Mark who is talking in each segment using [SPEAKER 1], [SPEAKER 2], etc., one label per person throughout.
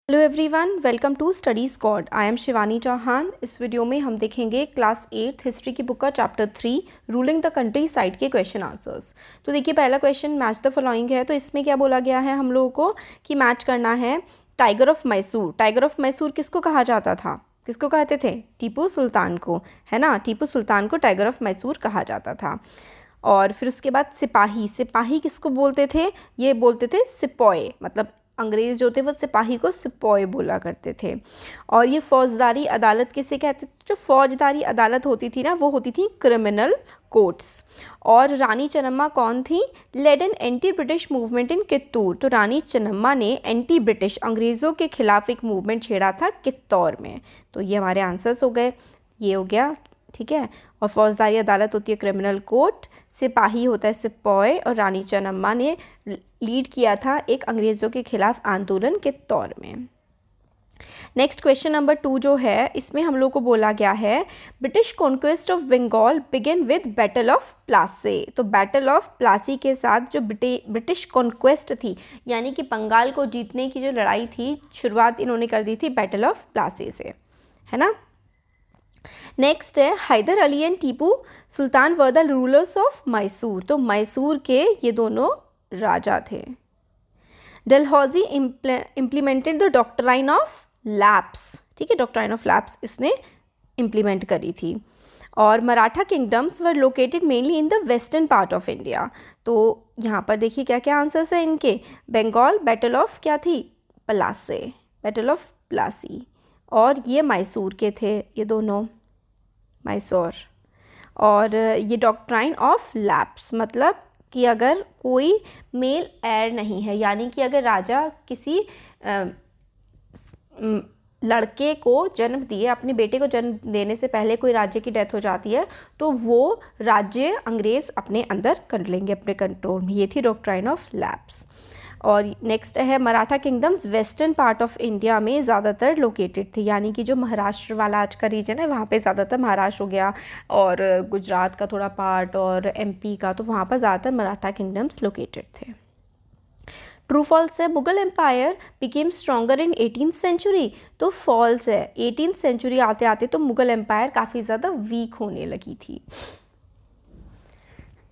[SPEAKER 1] Hello everyone, welcome to study squad. I am Shivani Chauhan. इस video में हम देखेंगे क्लास 8 हिस्ट्री की बुक का chapter 3 ruling the countryside के क्वेश्चन आंसर्स। तो देखिए, पहला क्वेश्चन मैच द फॉलोइंग है। तो इसमें क्या बोला गया है हम लोगों को कि मैच करना है tiger of Mysore. Tiger of Mysore किसको कहा जाता था? किसको कहते थे? टीपू सुल्तान को, है ना। टीपू सुल्तान को टाइगर ऑफ मैसूर कहा जाता था। और फिर उसके बाद सिपाही। सिपाही किसको बोलते थे? ये बोलते थे सिपॉय, मतलब अंग्रेज़ जो थे वो सिपाही को सिपॉय बोला करते थे। और ये फौजदारी अदालत किसे कहते थे? जो फौजदारी अदालत होती थी ना, वो होती थी क्रिमिनल कोर्ट्स। और रानी चन्नम्मा कौन थी? Led an anti British movement in Kittur. तो रानी चन्नम्मा ने एंटी ब्रिटिश, अंग्रेज़ों के खिलाफ एक मूवमेंट छेड़ा था कित्तौर में। तो ये हमारे आंसर्स हो गए। ये हो गया, ठीक है। और फौजदारी अदालत होती है क्रिमिनल कोर्ट, सिपाही होता है सिपॉय, और रानी चन्नम्मा ने लीड किया था एक अंग्रेज़ों के खिलाफ आंदोलन के तौर में। नेक्स्ट क्वेश्चन नंबर 2 जो है, इसमें हम लोग को बोला गया है British conquest of Bengal begin with battle of Plassey. तो बैटल ऑफ प्लासी के साथ जो ब्रिटिश कॉन्क्वेस्ट थी, यानी कि बंगाल को जीतने की जो लड़ाई थी, शुरुआत इन्होंने कर दी थी बैटल ऑफ प्लासी से, है ना। नेक्स्ट है Haidar Ali and Tipu Sultan were the rulers of Mysore. तो मैसूर के ये दोनों राजा थे। Dalhousie implemented the doctrine of lapse, ठीक है, डॉक्ट्राइन ऑफ लैप्स इसने इम्प्लीमेंट करी थी। और Maratha kingdoms were located mainly in the western part of India. तो यहाँ पर देखिए क्या क्या आंसर्स हैं इनके। बंगाल, बैटल ऑफ क्या थी? Plassey, battle of Plassey. और ये मैसूर के थे, ये दोनों मैसूर। और ये डॉक्ट्राइन ऑफ लैप्स, मतलब कि अगर कोई मेल हेयर नहीं है, यानी कि अगर राजा किसी लड़के को जन्म दिए, अपने बेटे को जन्म देने से पहले कोई राज्य की डेथ हो जाती है, तो वो राज्य अंग्रेज़ अपने अंदर कर लेंगे, अपने कंट्रोल में। ये थी डॉक्ट्राइन ऑफ लैप्स। और नेक्स्ट है Maratha kingdoms western part of India में ज़्यादातर लोकेटेड थी, यानी कि जो महाराष्ट्र वाला आज का रीजन है, वहाँ पे ज़्यादातर महाराष्ट्र हो गया, और गुजरात का थोड़ा पार्ट, और एमपी का, तो वहाँ पर ज़्यादातर मराठा किंगडम्स लोकेटेड थे। ट्रू फॉल्स है Mughal empire became stronger in 18th century. तो फॉल्स है, 18th सेंचुरी आते आते तो मुगल एम्पायर काफ़ी ज़्यादा वीक होने लगी थी।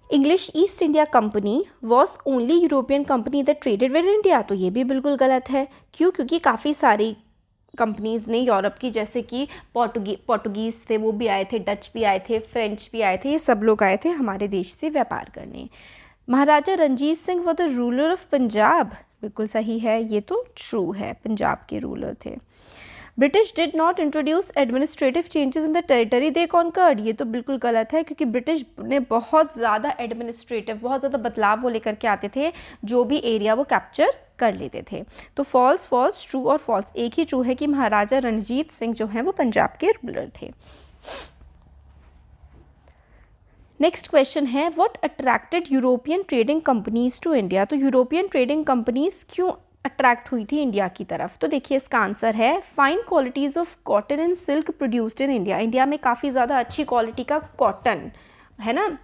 [SPEAKER 1] English east India company was only European company that traded with India. तो ये भी बिल्कुल गलत है। क्यों? क्योंकि काफ़ी सारी कंपनीज़ ने यूरोप की, जैसे कि पोर्टुगीज़ थे, वो भी आए थे, डच भी आए थे, फ्रेंच भी आए थे, ये सब लोग आए थे हमारे देश से व्यापार करने। महाराजा रंजीत सिंह वो द रूलर ऑफ पंजाब। बिल्कुल सही है, ये तो ट्रू है, पंजाब के रूलर थे। British did not introduce administrative changes in the territory they conquered. ये तो बिल्कुल गलत है, क्योंकि ब्रिटिश ने बहुत ज़्यादा एडमिनिस्ट्रेटिव, बहुत ज़्यादा बदलाव वो लेकर के आते थे, जो भी एरिया वो कैप्चर कर लेते थे। तो फॉल्स फॉल्स, ट्रू और फॉल्स। एक ही ट्रू है कि महाराजा रणजीत सिंह जो हैं वो पंजाब के रूलर थे। नेक्स्ट क्वेश्चन है what attracted European trading companies to India. तो यूरोपियन ट्रेडिंग कंपनीज क्यों अट्रैक्ट हुई थी इंडिया की तरफ? तो देखिए इसका आंसर है fine qualities of cotton and silk produced in India. India में काफ़ी ज़्यादा अच्छी क्वालिटी का कॉटन, है ना,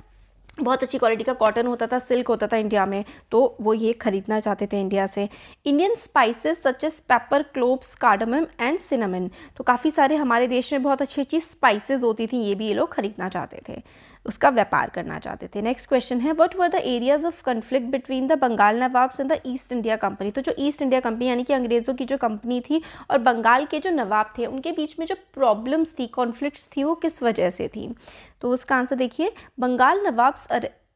[SPEAKER 1] बहुत अच्छी क्वालिटी का कॉटन होता था, सिल्क होता था इंडिया में, तो वो ये खरीदना चाहते थे इंडिया से। Indian spices such as paper, cloves, cardamom and cinnamon. तो काफ़ी सारे हमारे देश में बहुत अच्छी अच्छी स्पाइसेस होती थी, ये भी ये लोग खरीदना चाहते थे, उसका व्यापार करना चाहते थे। नेक्स्ट क्वेश्चन है what were the areas of conflict between the Bengal nawabs and the East India company. तो जो ईस्ट इंडिया कंपनी, यानी कि अंग्रेज़ों की जो कंपनी थी, और बंगाल के जो नवाब थे, उनके बीच में जो प्रॉब्लम्स थी, कॉन्फ्लिक्ट्स थी, वो किस वजह से थी? तो उसका आंसर देखिए, Bengal nawabs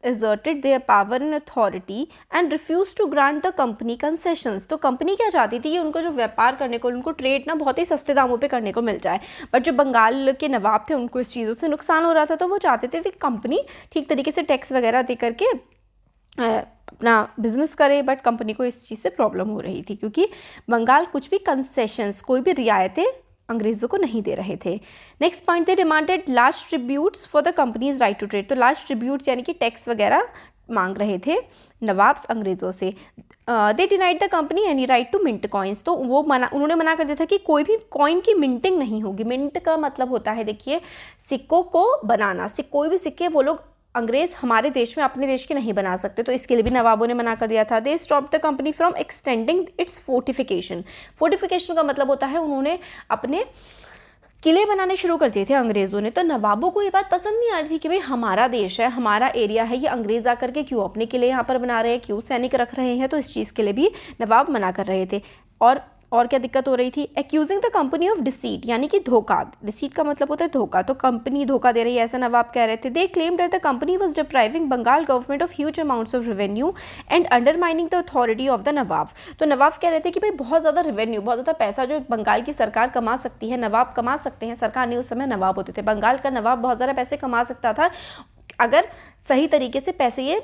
[SPEAKER 1] asserted their power and authority and refused to grant the company concessions। तो कंपनी क्या चाहती थी कि उनको जो व्यापार करने को, उनको ट्रेड ना बहुत ही सस्ते दामों पे करने को मिल जाए, बट जो बंगाल के नवाब थे उनको इस चीज़ों से नुकसान हो रहा था, तो वो चाहते थे कि कंपनी ठीक तरीके से टैक्स वगैरह दे करके अपना बिजनेस करे, बट कंपनी को इस चीज़ से प्रॉब्लम हो रही थी, क्योंकि बंगाल कुछ भी कंसेशंस, कोई भी रियायतें अंग्रेज़ों को नहीं दे रहे थे। Next point, they demanded large tributes for the company's right to trade. तो लार्ज ट्रिब्यूट्स यानी कि टैक्स वगैरह मांग रहे थे नवाब्स अंग्रेज़ों से। They denied the company any right to mint coins. तो वो उन्होंने मना कर दिया था कि कोई भी कॉइन की मिंटिंग नहीं होगी। मिंट का मतलब होता है, देखिए, सिक्कों को बनाना। कोई भी सिक्के वो लोग अंग्रेज हमारे देश में अपने देश के नहीं बना सकते, तो इसके लिए भी नवाबों ने मना कर दिया था। They stop the company from extending its fortification. Fortification का मतलब होता है उन्होंने अपने किले बनाने शुरू कर दिए थे अंग्रेज़ों ने। तो नवाबों को ये बात पसंद नहीं आ रही थी कि भाई हमारा देश है, हमारा एरिया है, ये अंग्रेज़ आकर के क्यों अपने किले यहाँ पर बना रहे हैं, क्यों सैनिक रख रहे हैं। तो इस चीज़ के लिए भी नवाब मना कर रहे थे। और क्या दिक्कत हो रही थी? Accusing the company of deceit, यानी कि धोखा। डिसीट का मतलब होता है धोखा, तो कंपनी धोखा दे रही है, ऐसा नवाब कह रहे थे। They claim that the company was depriving Bengal government of huge amounts of revenue and undermining the authority of the nawab. तो नवाब कह रहे थे कि भाई बहुत ज़्यादा रेवेन्यू, बहुत ज़्यादा पैसा जो बंगाल की सरकार कमा सकती है, नवाब कमा सकते हैं, सरकार नहीं, उस समय नवाब होते थे, बंगाल का नवाब बहुत ज़्यादा पैसे कमा सकता था अगर सही तरीके से पैसे ये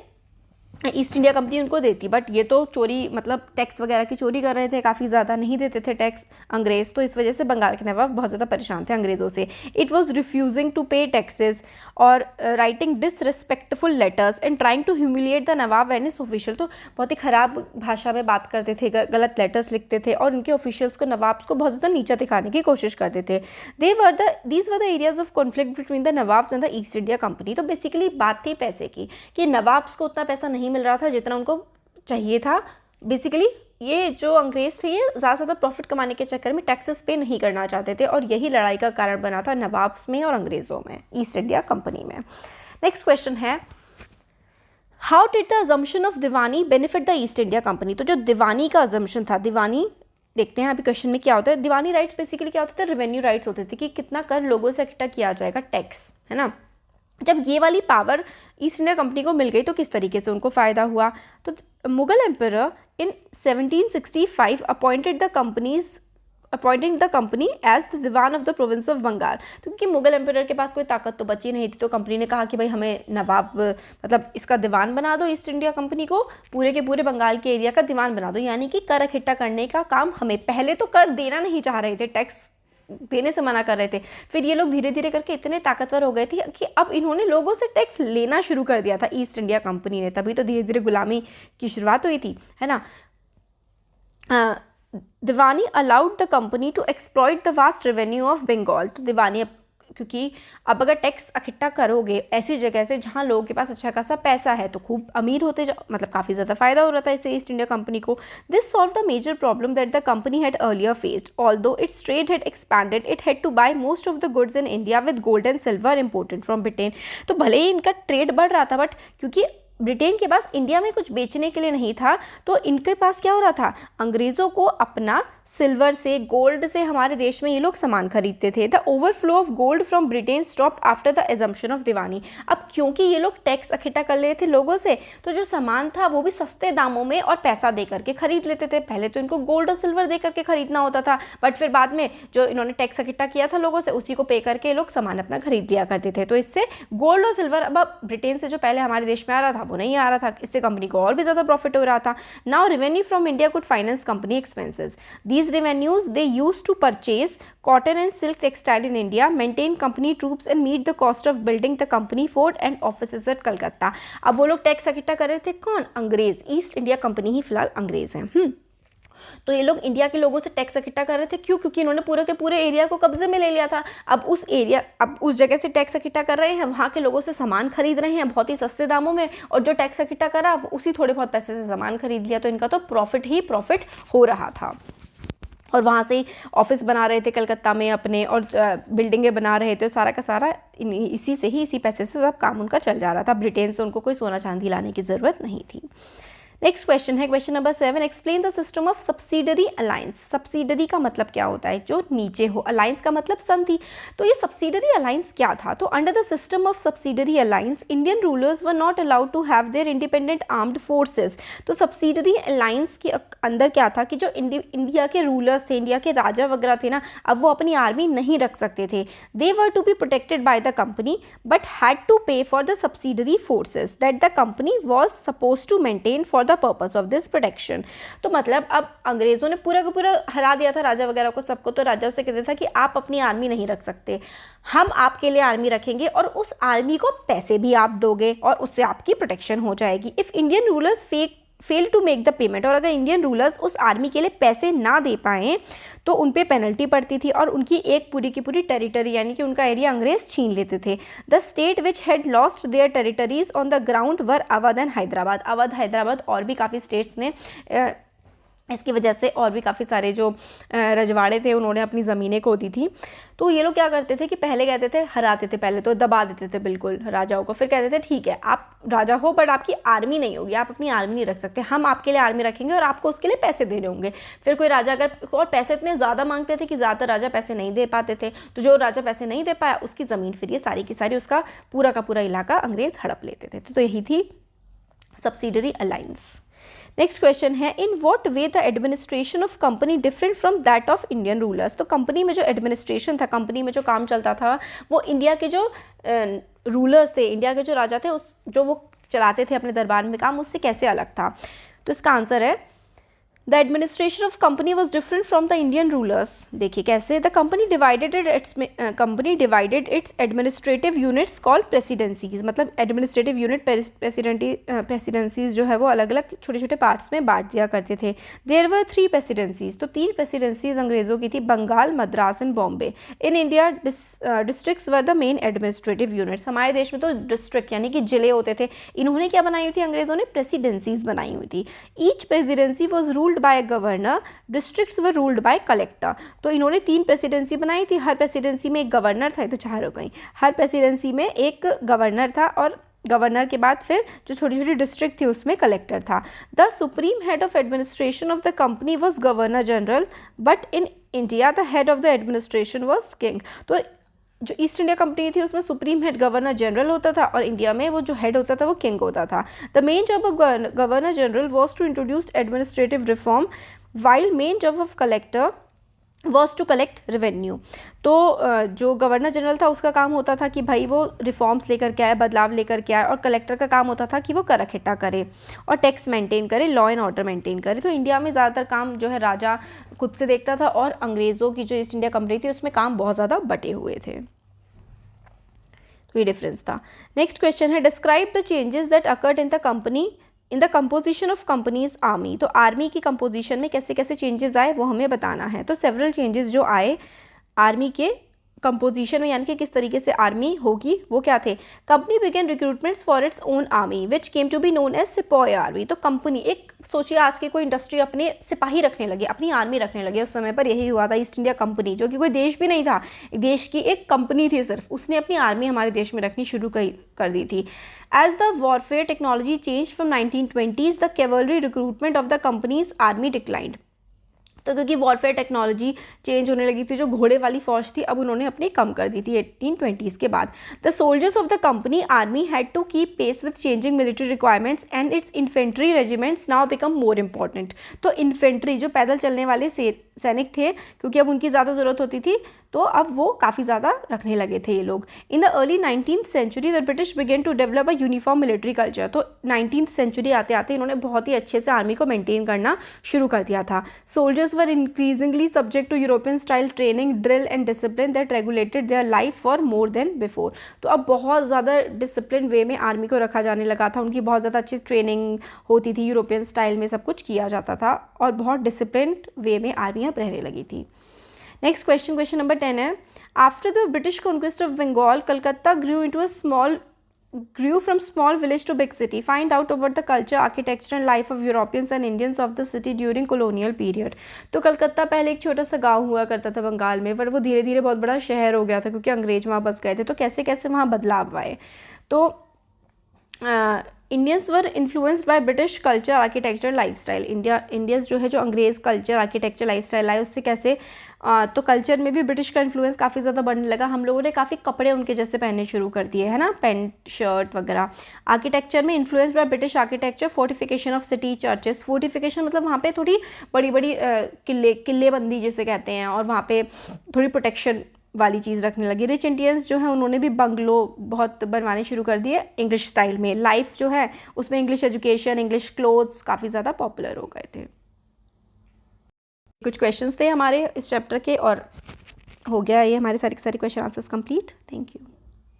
[SPEAKER 1] ईस्ट इंडिया कंपनी उनको देती। बट ये तो चोरी, मतलब टैक्स वगैरह की चोरी कर रहे थे, काफ़ी ज़्यादा नहीं देते थे टैक्स अंग्रेज़। तो इस वजह से बंगाल के नवाब बहुत ज़्यादा परेशान थे अंग्रेज़ों से। It was refusing to pay taxes और writing disrespectful letters and trying to humiliate the nawab and his official. तो बहुत ही ख़राब भाषा में बात करते थे, गलत लेटर्स लिखते थे और उनके ऑफिशियल्स को, नवाब्स को बहुत ज़्यादा नीचा दिखाने की कोशिश करते थे। These were the areas of conflict between the nawabs and the East India company. तो बेसिकली बात थी पैसे की, कि नवाब्स को उतना पैसा नहीं मिल रहा था जितना उनको चाहिए था। बेसिकली ये जो अंग्रेज थे ये ज़्यादा से ज़्यादा प्रॉफिट कमाने के चक्कर में टैक्सेस पे नहीं करना चाहते थे, और यही लड़ाई का कारण बना था नवाब्स में और अंग्रेज़ों में, ईस्ट इंडिया कंपनी में। नेक्स्ट क्वेश्चन है, how did the assumption of Deewani benefit the East India company. तो जो दीवानी का अजम्पशन था, दीवानी देखते हैं अभी क्वेश्चन में क्या होता है। दीवानी राइट्स बेसिकली क्या होते थे? रेवेन्यू राइट्स होते थे कि कितना कर लोगों से इकट्ठा किया जाएगा, टैक्स, है ना। जब ये वाली पावर ईस्ट इंडिया कंपनी को मिल गई तो किस तरीके से उनको फ़ायदा हुआ? तो Mughal emperor in 1765 appointing the company as the diwan of the province of Bengal. तो क्योंकि मुगल एम्परर के पास कोई ताकत तो बची नहीं थी, तो कंपनी ने कहा कि भाई हमें नवाब, मतलब इसका दीवान बना दो, ईस्ट इंडिया कंपनी को पूरे के पूरे बंगाल के एरिया का दीवान बना दो, यानी कि कर इकट्ठा करने का काम हमें। पहले तो कर देना नहीं चाह रहे थे, टैक्स देने से मना कर रहे थे, फिर ये लोग धीरे धीरे करके इतने ताकतवर हो गए थे कि अब इन्होंने लोगों से टैक्स लेना शुरू कर दिया था ईस्ट इंडिया कंपनी ने। तभी तो धीरे धीरे गुलामी की शुरुआत हुई थी, है ना। Diwani allowed the company to exploit the vast revenue of Bengal. तो दीवानी, क्योंकि अब अगर टैक्स इकट्ठा करोगे ऐसी जगह से जहाँ लोगों के पास अच्छा खासा पैसा है, तो खूब अमीर होते मतलब काफ़ी ज़्यादा फायदा हो रहा था इससे ईस्ट इंडिया कंपनी को। This solved a major problem that the company had earlier faced. Although its trade had expanded, it had to buy most of the goods in India with gold and silver imported from Britain. तो भले ही इनका trade बढ़ रहा था, but क्योंकि Britain के पास India में कुछ बेचने के लिए नहीं था, तो इनके पास क्या हो रहा था? अंग्रेज़ों को अपना सिल्वर से, गोल्ड से हमारे देश में ये लोग सामान खरीदते थे। The overflow of gold from Britain stopped after the assumption of diwani. अब क्योंकि ये लोग टैक्स इकट्ठा कर रहे थे लोगों से, तो जो सामान था वो भी सस्ते दामों में और पैसा दे करके खरीद लेते थे। पहले तो इनको गोल्ड और सिल्वर दे करके खरीदना होता था, बट फिर बाद में जो इन्होंने टैक्स इकट्ठा किया था लोगों से, उसी को पे करके ये लोग सामान अपना खरीद लिया करते थे। तो इससे गोल्ड और सिल्वर अब ब्रिटेन से जो पहले हमारे देश में आ रहा था वो नहीं आ रहा था, इससे कंपनी को और भी ज़्यादा प्रॉफिट हो रहा था। Now revenue from India could finance company expenses. These revenues they used to purchase cotton and silk textile in India, maintain company troops and meet the cost of building the company fort and offices at Calcutta। अब वो लोग tax इकट्ठा कर रहे थे, कौन? अंग्रेज। East India company ही फिलहाल अंग्रेज हैं। तो ये लोग इंडिया के लोगों से टैक्स इकट्ठा कर रहे थे, क्यों? क्योंकि इन्होंने पूरे के पूरे एरिया को कब्जे में ले लिया था। अब उस जगह से टैक्स इकट्ठा कर रहे हैं, वहाँ के लोगों से सामान खरीद रहे हैं बहुत ही सस्ते दामों में, और जो टैक्स इकट्ठा करा उसी थोड़े बहुत पैसे से सामान खरीद लिया, तो इनका तो प्रॉफिट ही प्रॉफिट हो रहा था। और वहाँ से ही ऑफिस बना रहे थे कलकत्ता में अपने, और बिल्डिंगें बना रहे थे, सारा का सारा इसी पैसे से सब काम उनका चल जा रहा था। ब्रिटेन से उनको कोई सोना चांदी लाने की ज़रूरत नहीं थी। नेक्स्ट क्वेश्चन है question number 7, explain the system of subsidiary alliance. Subsidiary का मतलब क्या होता है? जो नीचे हो। अलायंस का मतलब संधि। तो ये सब्सिडरी अलायंस क्या था? तो under the system of subsidiary alliance Indian rulers were not allowed to have their independent armed forces. तो सब्सिडरी अलायंस के अंदर क्या था कि जो इंडिया के रूलर्स थे, इंडिया के राजा वगैरह थे ना, अब वो अपनी आर्मी नहीं रख सकते थे। They were to be protected by the company but had to pay for the subsidiary forces that the company was suppose to maintain for the purpose of this protection. तो मतलब अब अंग्रेजों ने पूरा का पूरा हरा दिया था राजा वगैरह को, सबको। तो राजा से कहते था कि आप अपनी आर्मी नहीं रख सकते, हम आपके लिए आर्मी रखेंगे और उस आर्मी को पैसे भी आप दोगे और उससे आपकी प्रोटेक्शन हो जाएगी। If Indian rulers fail to make the payment, और अगर इंडियन रूलर्स उस आर्मी के लिए पैसे ना दे पाएँ तो उन पे पेनल्टी पड़ती थी और उनकी एक पूरी की पूरी टेरिटरी यानी कि उनका एरिया अंग्रेज छीन लेते थे। The state which had lost their territories on the ground were Awadh and Hyderabad. Awadh, Hyderabad और भी काफ़ी स्टेट्स ने इसकी वजह से, और भी काफ़ी सारे जो रजवाड़े थे उन्होंने अपनी ज़मीनें खो दी थी। तो ये लोग क्या करते थे कि पहले कहते थे, हराते थे, पहले तो दबा देते थे बिल्कुल राजाओं को, फिर कहते थे ठीक है आप राजा हो बट आपकी आर्मी नहीं होगी, आप अपनी आर्मी नहीं रख सकते, हम आपके लिए आर्मी रखेंगे और आपको उसके लिए पैसे देने होंगे। फिर कोई राजा अगर, और पैसे इतने ज़्यादा मांगते थे कि ज़्यादातर राजा पैसे नहीं दे पाते थे, तो जो राजा पैसे नहीं दे पाया उसकी ज़मीन फिर ये सारी की सारी, उसका पूरा का पूरा इलाका अंग्रेज़ हड़प लेते थे। तो यही थी सब्सिडरी अलायंस। नेक्स्ट क्वेश्चन है, in what way the administration of company different from that of Indian rulers. तो कंपनी में जो एडमिनिस्ट्रेशन था, कंपनी में जो काम चलता था, वो इंडिया के जो रूलर्स थे, इंडिया के जो राजा थे, उस जो वो चलाते थे अपने दरबार में काम, उससे कैसे अलग था। तो इसका आंसर है the administration of company was different from the Indian rulers. देखिए कैसे, the company divided it's administrative units called presidencies, मतलब एडमिनिस्ट्रेटिव यूनिट प्रेसिडेंसीज जो है वो अलग अलग छोटे छोटे पार्ट्स में बांट दिया करते थे। देयर वर 3 प्रेसिडेंसीज, तो 3 प्रेसिडेंसीज अंग्रेजों की थी, Bengal, Madras and Bombay. In India districts were the main administrative units. हमारे देश में तो डिस्ट्रिक्ट यानी कि जिले होते थे, इन्होंने क्या बनाई हुई थी, अंग्रेजों ने प्रेसिडेंसीज बनाई हुई थी। Each presidency was ruled by governor, districts were ruled by collector. तो इन्होंने 3 प्रेसिडेंसी बनाई थी, हर प्रेसिडेंसी में एक गवर्नर था, तो 4 हो गई, हर प्रेसिडेंसी में एक गवर्नर था और गवर्नर के बाद फिर जो छोटी छोटी डिस्ट्रिक्ट थी उसमें कलेक्टर था। The supreme head of administration of the company was governor general, but in India the head of the administration was king. तो जो ईस्ट इंडिया कंपनी थी उसमें सुप्रीम हेड गवर्नर जनरल होता था और इंडिया में वो जो हेड होता था वो किंग होता था। The main job of governor general was to introduce administrative reform, while main job of collector was to collect revenue. तो जो गवर्नर जनरल था उसका काम होता था कि भाई वो रिफॉर्म्स लेकर के आए, बदलाव लेकर के आए, और कलेक्टर का काम होता था कि वो कर इकट्ठा करे और टैक्स मेंटेन करे, लॉ एंड ऑर्डर मेंटेन करे। तो इंडिया में ज़्यादातर काम जो है राजा खुद से देखता था और अंग्रेज़ों की जो ईस्ट इंडिया कंपनी थी उसमें काम बहुत ज़्यादा बटे हुए थे। तो ये डिफरेंस था। नेक्स्ट क्वेश्चन है, describe the changes that occurred in the company in the composition of companies army. तो आर्मी की कंपोजिशन में कैसे कैसे चेंजेस आए वो हमें बताना है। तो सेवरल चेंजेस जो आए आर्मी के कंपोजिशन में, यानी कि किस तरीके से आर्मी होगी, वो क्या थे। Company began recruitments for its own army which came to be known as sipahi army. तो कंपनी, एक सोचिए आज की कोई इंडस्ट्री अपने सिपाही रखने लगे, अपनी आर्मी रखने लगे, उस समय पर यही हुआ था। ईस्ट इंडिया कंपनी जो कि कोई देश भी नहीं था, देश की एक कंपनी थी सिर्फ, उसने अपनी आर्मी हमारे देश में रखनी शुरू कर दी थी। As the warfare technology change from 1920s the cavalry recruitment of the company's army declined. तो क्योंकि वॉरफेयर टेक्नोलॉजी चेंज होने लगी थी, जो घोड़े वाली फौज थी अब उन्होंने अपनी कम कर दी थी 1820s के बाद। The soldiers of the company army had to keep pace with changing military requirements and its infantry regiments now become more important. तो इन्फेंट्री जो पैदल चलने वाले सैनिक थे, क्योंकि अब उनकी ज़्यादा ज़रूरत होती थी, तो अब वो काफ़ी ज़्यादा रखने लगे थे ये लोग। In the early 19th century the British began to develop a uniform military culture. तो 19th सेंचुरी आते आते इन्होंने बहुत ही अच्छे से आर्मी को मेंटेन करना शुरू कर दिया था। Soldiers were increasingly subject to European style training, drill and discipline that regulated their life for more than before. तो अब बहुत ज़्यादा डिसिप्लिन वे में आर्मी को रखा जाने लगा था, उनकी बहुत ज़्यादा अच्छी ट्रेनिंग होती थी, यूरोपियन स्टाइल में सब कुछ किया जाता था और बहुत डिसिप्लिन वे में आर्मी अब रहने लगी थी। नेक्स्ट क्वेश्चन, क्वेश्चन नंबर 10 है, after the British conquest of Bengal Calcutta grew from small village to big city. Find out about the culture, architecture and life of Europeans and Indians of the city during colonial period. तो कलकत्ता पहले एक छोटा सा गांव हुआ करता था बंगाल में, पर वो धीरे धीरे बहुत बड़ा शहर हो गया था क्योंकि अंग्रेज वहाँ बस गए थे। तो कैसे कैसे वहाँ बदलाव आए। तो Indians were influenced by British culture, architecture, lifestyle. Indians जो है जो अंग्रेज़ कल्चर, आर्किटेक्चर, लाइफस्टाइल आए उससे कैसे, तो कल्चर में भी ब्रिटिश का इन्फ्लुएंस काफ़ी ज़्यादा बढ़ने लगा। हम लोगों ने काफ़ी कपड़े उनके जैसे पहनने शुरू कर दिए, है ना, पैंट शर्ट वगैरह। आर्किटेक्चर में influence by British architecture, fortification of city, churches. Fortification मतलब वहाँ पे थोड़ी बड़ी बड़ी किलेबंदी जिसे कहते हैं, और वहाँ पे थोड़ी प्रोटेक्शन वाली चीज़ रखने लगी। रिच इंडियंस जो है उन्होंने भी बंगलो बहुत बनवाने शुरू कर दिए इंग्लिश स्टाइल में। लाइफ जो है उसमें इंग्लिश एजुकेशन, इंग्लिश क्लोथ्स काफ़ी ज़्यादा पॉपुलर हो गए थे। कुछ क्वेश्चंस थे हमारे इस चैप्टर के और हो गया ये हमारे सारे question answers complete. Thank you.